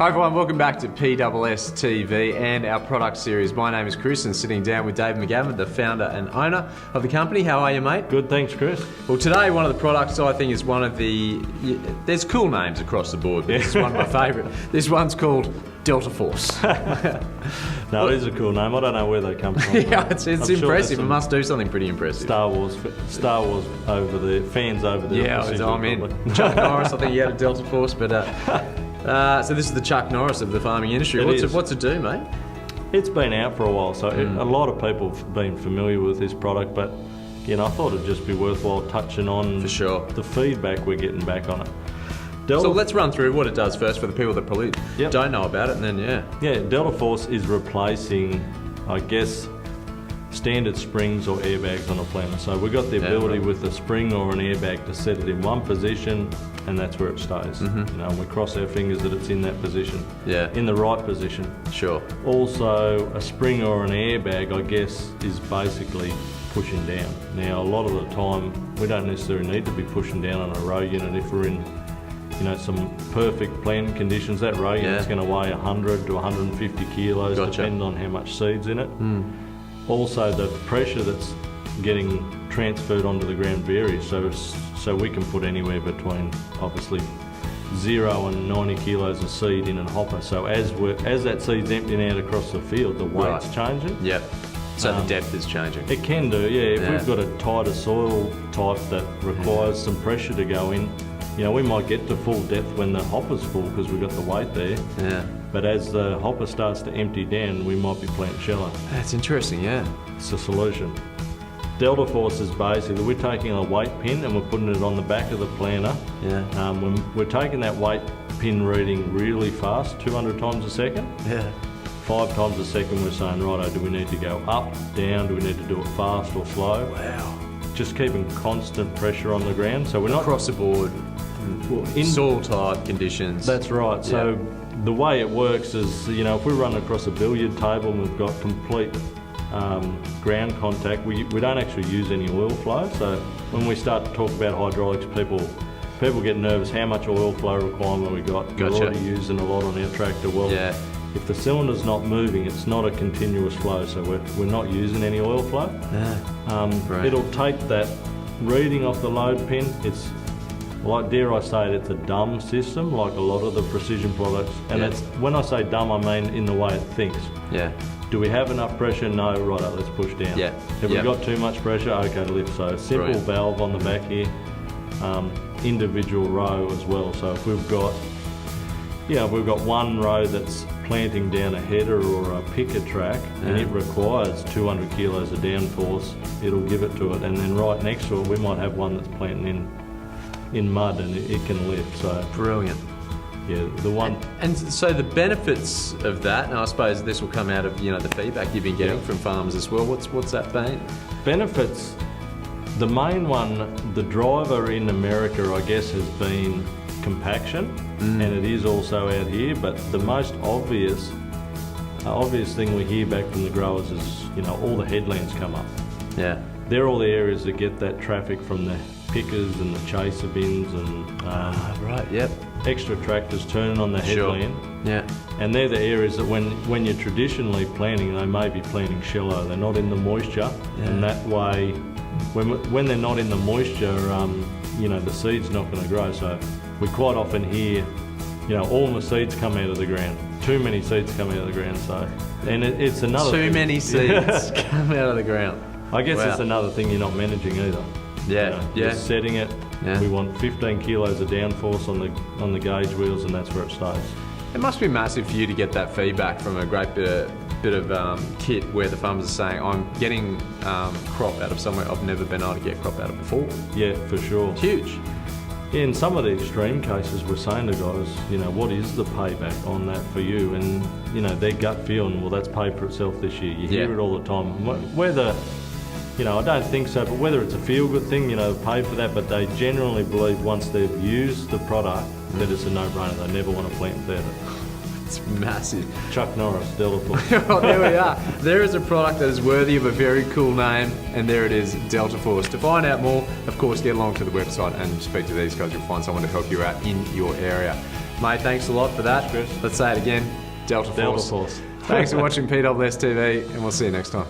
Hi everyone, welcome back to PSS TV and our product series. My name is Chris and sitting down with Dave McGavin, the founder and owner of the company. How are you, mate? Good, thanks, Chris. Well, today one of the products I think is one of the... There's cool names across the board, but this is one of my favourite. This one's called Delta Force. No, it is a cool name. I don't know where they come from. Yeah, it's impressive. It must do something pretty impressive. Star Wars over there, fans over there. Yeah, I'm in. Chuck Norris, I think he had a Delta Force, but... so this is the Chuck Norris of the farming industry. What's it do, mate? It's been out for a while, so a lot of people have been familiar with this product, but I thought it'd just be worthwhile touching on for sure the feedback we're getting back on it. So let's run through what it does first for the people that probably don't know about it, and then Delta Force is replacing, I guess, standard springs or airbags on a planter. So we've got the ability with a spring or an airbag to set it in one position, and that's where it stays. And we cross our fingers that it's in that position, in the right position. Sure. Also, a spring or an airbag, I guess, is basically pushing down. Now, a lot of the time, we don't necessarily need to be pushing down on a row unit if we're in some perfect planting conditions. That row unit's going to weigh 100 to 150 kilos, depending on how much seed's in it. Also, the pressure that's getting transferred onto the ground varies, so we can put anywhere between, obviously, 0 and 90 kilos of seed in a hopper. So as that seed's emptying out across the field, the weight's changing. Yep. So the depth is changing. It can do, yeah. If we've got a tighter soil type that requires some pressure to go in, we might get to full depth when the hopper's full because we've got the weight there. Yeah. But as the hopper starts to empty down, we might be planting shallow. That's interesting, yeah. It's a solution. Delta Force is basically, we're taking a weight pin and we're putting it on the back of the planter. Yeah. We're taking that weight pin reading really fast, 200 times a second. Yeah. 5 times a second we're saying, righto, do we need to go up, down, do we need to do it fast or slow? Wow. Just keeping constant pressure on the ground. So we're not... Across the board, in soil type conditions. That's right. So the way it works is, if we run across a billiard table and we've got complete ground contact, we don't actually use any oil flow. So when we start to talk about hydraulics, people get nervous. How much oil flow requirement we got? We're already using a lot on our tractor. Well, if the cylinder's not moving, it's not a continuous flow, so we're not using any oil flow. It'll take that reading off the load pin. It's like, dare I say it, it's a dumb system, like a lot of the precision products. And it's, when I say dumb, I mean in the way it thinks. Yeah. Do we have enough pressure? No, righto, let's push down. Yeah. Have we got too much pressure? Okay, lift. So simple valve on the back here, individual row as well. So if we've got one row that's planting down a header or a picker track and it requires 200 kilos of downforce, it'll give it to it. And then right next to it, we might have one that's planting in mud and it can lift. So brilliant. Yeah, the one. And so the benefits of that, and I suppose this will come out of the feedback you've been getting from farmers as well. What's that been? Benefits. The main one, the driver in America, I guess, has been compaction, and it is also out here. But the most obvious thing we hear back from the growers is, all the headlands come up. Yeah. They're all the areas that get that traffic from the pickers and the chaser bins and extra tractors turning on the headland. Yeah. And they're the areas that when you're traditionally planting, they may be planting shallow. They're not in the moisture, and that way, when they're not in the moisture, the seed's not going to grow. So we quite often hear, all the seeds come out of the ground. Too many seeds come out of the ground. So, and it's another too many seeds come out of the ground. I guess it's another thing you're not managing either. Just setting it. We want 15 kilos of downforce on the gauge wheels, and that's where it stays. It must be massive for you to get that feedback from a great bit of kit where the farmers are saying, I'm getting crop out of somewhere I've never been able to get crop out of before. Yeah, for sure. Huge. In some of the extreme cases, we're saying to guys, what is the payback on that for you? And, their gut feeling, well, that's paid for itself this year. You hear it all the time. Whether, I don't think so, but whether it's a feel-good thing, pay for that, but they generally believe once they've used the product that it's a no-brainer. They never want to plant without it. It's massive. Chuck Norris, Delta Force. Well, there we are. There is a product that is worthy of a very cool name, and there it is, Delta Force. To find out more, of course, get along to the website and speak to these guys. You'll find someone to help you out in your area. Mate, thanks a lot for that. Chris. Let's say it again. Delta Force. Delta Force. Thanks for watching PSS TV, and we'll see you next time.